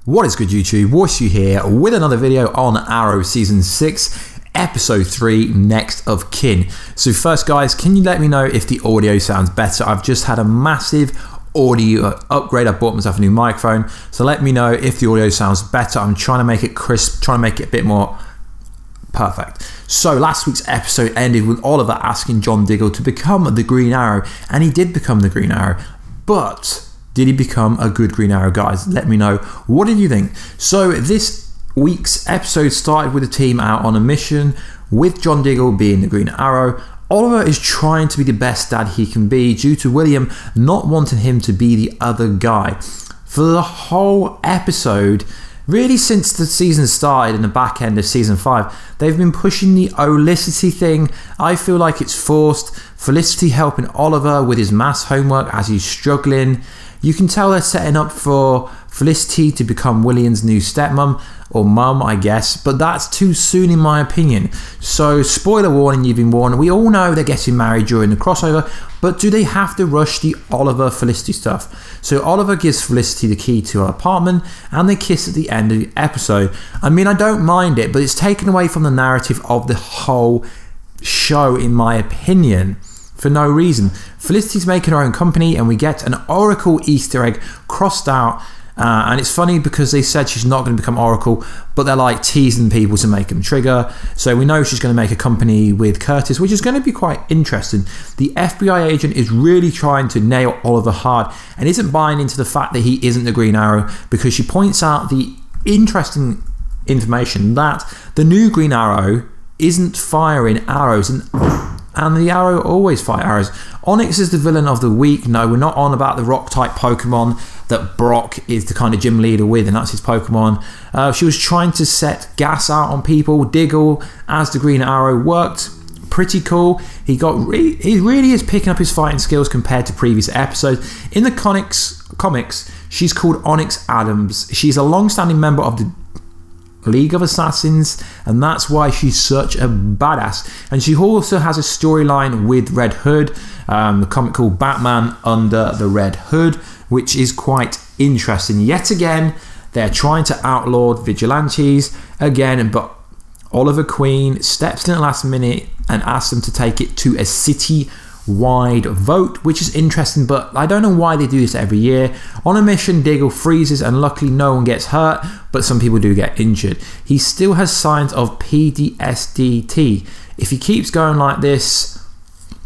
What is good, YouTube? Warstu here with another video on Arrow Season 6, Episode 3, Next of Kin. So first guys, can you let me know if the audio sounds better? I've just had a massive audio upgrade. I bought myself a new microphone, so let me know if the audio sounds better. I'm trying to make it crisp, trying to make it a bit more perfect. So last week's episode ended with Oliver asking John Diggle to become the Green Arrow, and he did become the Green Arrow, but did he become a good Green Arrow? Guys, let me know. What did you think? So this week's episode started with the team out on a mission with John Diggle being the Green Arrow. Oliver is trying to be the best dad he can be due to William not wanting him to be the other guy. For the whole episode, really since the season started in the back end of season 5, they've been pushing the Olicity thing. I feel like it's forced. Felicity helping Oliver with his maths homework as he's struggling. You can tell they're setting up for Felicity to become William's new stepmom, or mum, I guess, but that's too soon in my opinion. So spoiler warning, you've been warned. We all know they're getting married during the crossover, but do they have to rush the Oliver Felicity stuff? So Oliver gives Felicity the key to her apartment and they kiss at the end of the episode. I mean, I don't mind it, but it's taken away from the narrative of the whole show in my opinion. For no reason. Felicity's making her own company and we get an Oracle Easter egg crossed out, and it's funny because they said she's not going to become Oracle, but they're like teasing people to make them trigger. So we know she's going to make a company with Curtis, which is going to be quite interesting. The FBI agent is really trying to nail Oliver hard and isn't buying into the fact that he isn't the Green Arrow, because she points out the interesting information that the new Green Arrow isn't firing arrows, and the Arrow always fire arrows. Onyx is the villain of the week. No, we're not on about the rock type Pokemon that Brock is the kind of gym leader with, and that's his Pokemon. She was trying to set gas out on people. Diggle as the Green Arrow worked pretty cool. He really is picking up his fighting skills compared to previous episodes. In the comics, she's called Onyx Adams. She's a long-standing member of the League of Assassins, and that's why she's such a badass. And she also has a storyline with Red Hood, the comic called Batman Under the Red Hood, which is quite interesting. Yet again, they're trying to outlaw vigilantes again, but Oliver Queen steps in at the last minute and asks them to take it to a city-wide vote, which is interesting, but I don't know why they do this every year. On a mission, Diggle freezes and luckily no one gets hurt, but some people do get injured. He still has signs of PTSD. If he keeps going like this,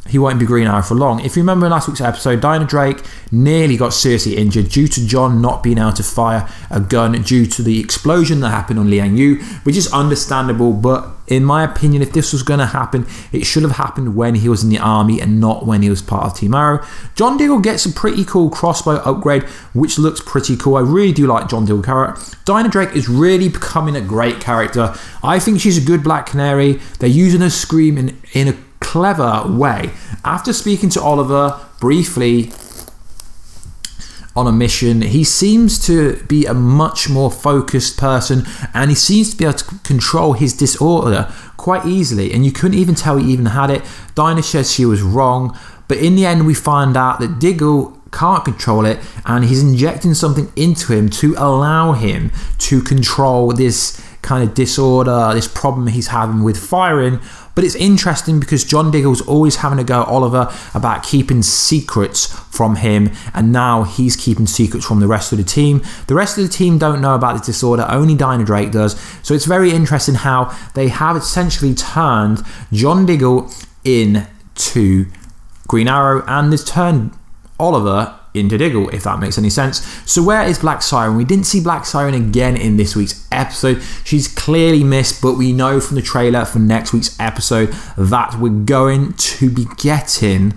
he won't be Green Arrow for long. If you remember in last week's episode, Dinah Drake nearly got seriously injured due to John not being able to fire a gun due to the explosion that happened on Liang Yu, which is understandable, but in my opinion, if this was going to happen, it should have happened when he was in the army and not when he was part of Team Arrow. John Diggle gets a pretty cool crossbow upgrade, which looks pretty cool. I really do like John Diggle character. Dinah Drake is really becoming a great character. I think she's a good Black Canary. They're using her scream in a clever way. After speaking to Oliver briefly on a mission, he seems to be a much more focused person, and he seems to be able to control his disorder quite easily, and you couldn't even tell he even had it. Dinah says she was wrong, but in the end we find out that Diggle can't control it, and he's injecting something into him to allow him to control this kind of disorder, this problem he's having with firing. But it's interesting because John Diggle's always having a go at Oliver about keeping secrets from him, and now he's keeping secrets from the rest of the team. The rest of the team don't know about this disorder, only Dinah Drake does. So it's very interesting how they have essentially turned John Diggle into Green Arrow, and they've turned Oliver into Diggle, if that makes any sense. So where is Black Siren? We didn't see Black Siren again in this week's episode. She's clearly missed, but we know from the trailer for next week's episode that we're going to be getting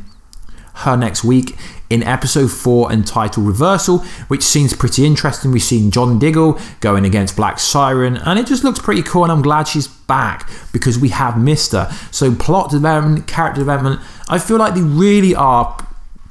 her next week in episode 4 entitled Reversal, which seems pretty interesting. We've seen John Diggle going against Black Siren, and it just looks pretty cool, and I'm glad she's back because we have missed her. So plot development, character development, I feel like they really are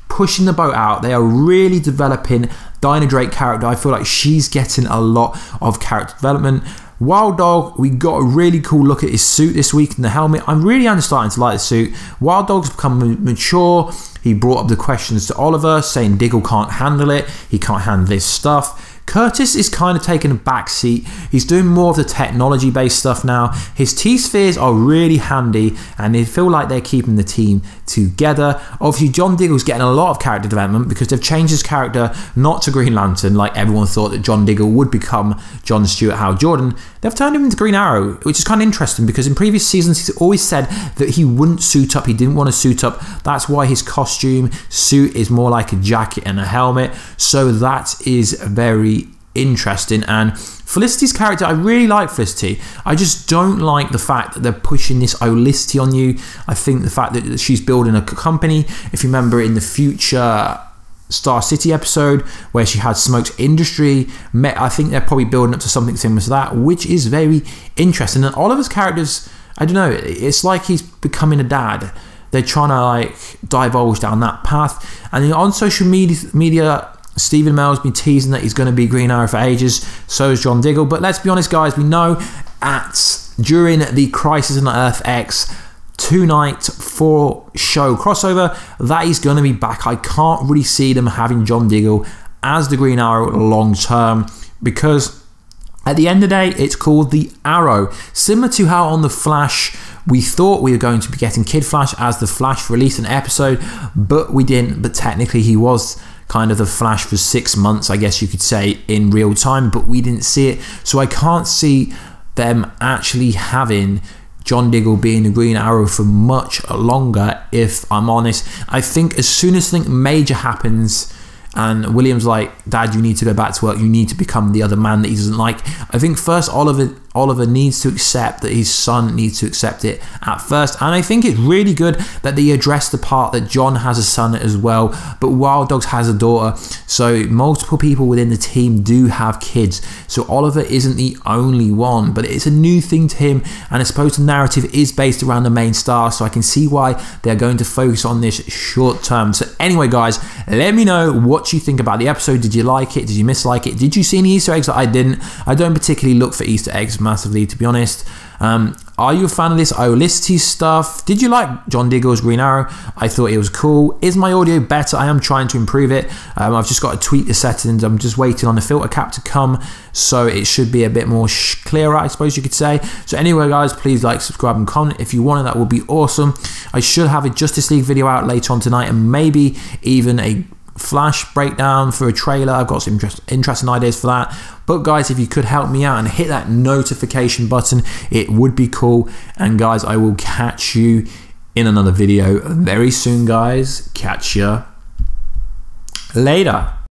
pushing the boat out. They are really developing Dinah Drake character. I feel like she's getting a lot of character development. Wild Dog, we got a really cool look at his suit this week and the helmet. I'm really starting to like the suit. Wild Dog's become mature. He brought up the questions to Oliver, saying Diggle can't handle it. He can't handle this stuff. Curtis is kind of taking a back seat. He's doing more of the technology based stuff now. His T-spheres are really handy and they feel like they're keeping the team together. Obviously John Diggle's getting a lot of character development because they've changed his character not to Green Lantern like everyone thought that John Diggle would become John Stewart Hal Jordan. They've turned him into Green Arrow, which is kind of interesting because in previous seasons he's always said that he wouldn't suit up, he didn't want to suit up. That's why his costume suit is more like a jacket and a helmet. So that is very interesting. And Felicity's character, I really like Felicity. I just don't like the fact that they're pushing this Olicity on you. I think the fact that she's building a company, if you remember in the future Star City episode where she had Smoke's Industry, I think they're probably building up to something similar to that, which is very interesting. And Oliver's characters, I don't know, it's like he's becoming a dad. They're trying to like divulge down that path. And on social media Stephen Amell's been teasing that he's going to be Green Arrow for ages. So is John Diggle. But let's be honest, guys, we know during the Crisis on Earth X 2-night 4-show crossover that he's going to be back. I can't really see them having John Diggle as the Green Arrow long term because at the end of the day, it's called the Arrow. Similar to how on The Flash, we thought we were going to be getting Kid Flash as the Flash released an episode, but we didn't. But technically, he was kind of the Flash for 6 months, I guess you could say, in real time, but we didn't see it. So I can't see them actually having John Diggle being the Green Arrow for much longer, if I'm honest. I think as soon as something major happens and William's like, Dad, you need to go back to work, you need to become the other man that he doesn't like, I think first Oliver needs to accept that his son needs to accept it at first. And I think it's really good that they address the part that John has a son as well, but Wild Dogs has a daughter. So multiple people within the team do have kids. So Oliver isn't the only one, but it's a new thing to him. And I suppose the narrative is based around the main star. So I can see why they're going to focus on this short term. So anyway, guys, let me know what you think about the episode. Did you like it? Did you mislike it? Did you see any Easter eggs that I didn't? I don't particularly look for Easter eggs massively, to be honest. Are you a fan of this Olicity stuff? Did you like John Diggle's Green Arrow? I thought it was cool. Is my audio better? I am trying to improve it. I've just got to tweak the settings. I'm just waiting on the filter cap to come, so it should be a bit more clearer, I suppose you could say. So anyway, guys, please like, subscribe, and comment if you want it. That would be awesome. I should have a Justice League video out later on tonight, and maybe even a Flash breakdown for a trailer. I've got some interesting ideas for that. But guys, if you could help me out and hit that notification button, it would be cool. And guys, I will catch you in another video very soon, guys. Catch ya later.